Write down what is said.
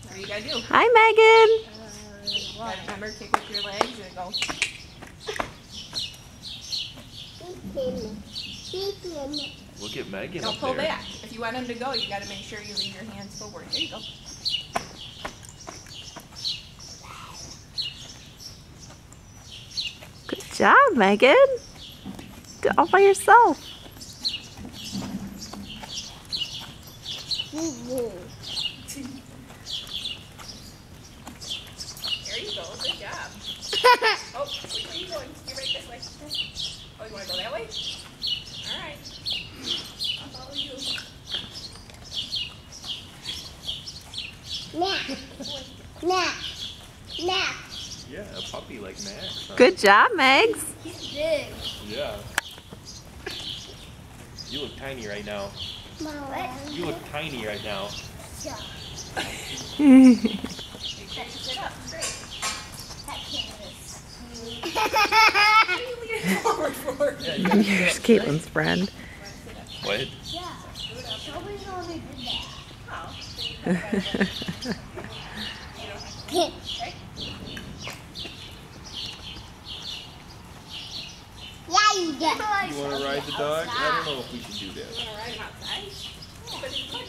What do you gotta do? Hi, Megan. Gotta remember, kick with your legs and go. Look at Megan Don't up pull there. back. If you want him to go, you gotta make sure you leave your hands forward. There you go. Good job, Megan. Do it all by yourself. There you go. Good job. Oh, which way are you going? You're right this way. Oh, you want to go that way? All right. I'll follow you. Yeah, a puppy like Max. Huh? Good job, Megs. He's big. Yeah. You look tiny right now. What? You look tiny right now. Yeah. Make sure you sit up straight. That canvas. What are you leaning forward for? Yeah, you gotta Here's sit up Caitlin's friend. straight. What? Yeah. Nobody's only did that. Oh, so you kind of gotta go. Okay. Yeah, you did. You want to ride the dog? I don't know if we should do You that. want to ride him outside? Yeah, but it's fun.